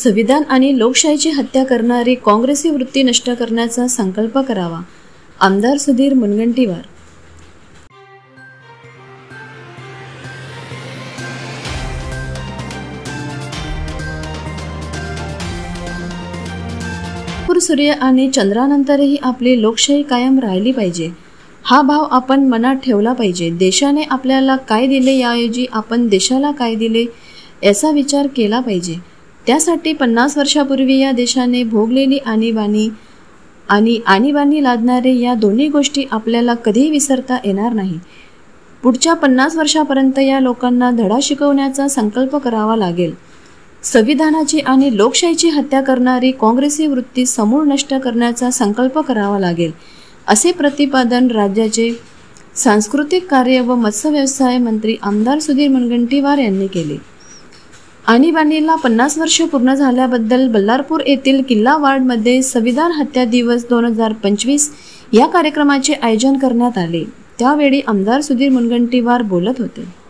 संविधान आणि लोकशाहीची हत्या करणारी काँग्रेसी वृत्ती नष्ट करण्याचा संकल्प करावा. आमदार सुधीर मुनगंटीवार. सूर्य आणि चंद्रानंतरही आपली लोकशाही कायम राहिली पाहिजे, हा भाव आपण मनात ठेवला पाहिजे. देशाने आपल्याला काय दिले याऐवजी आपण देशाला काय दिले याचा विचार केला पाहिजे. त्यासाठी 50 वर्षापूर्वी या देशाने भोगलेली आणीबाणी लादणारे या दोन्ही गोष्टी आपल्याला कधीही विसरता येणार नाही. पुढच्या 50 वर्षापर्यंत या लोकांना धडा शिकवण्याचा संकल्प करावा लागेल. संविधानाची आणि लोकशाहीची हत्या करणारी काँग्रेसी वृत्ती समूळ नष्ट करण्याचा संकल्प करावा लागेल, असे प्रतिपादन राज्याचे सांस्कृतिक कार्य व मत्स्य व्यवसाय मंत्री आमदार सुधीर मुनगंटीवार यांनी केले. आणीबाणीला 50 वर्ष पूर्ण झाल्याबद्दल बल्लारपूर येथील किल्ला वार्डमध्ये संविधान हत्या दिवस 2025 या कार्यक्रमाचे आयोजन करण्यात आले. त्यावेळी आमदार सुधीर मुनगंटीवार बोलत होते.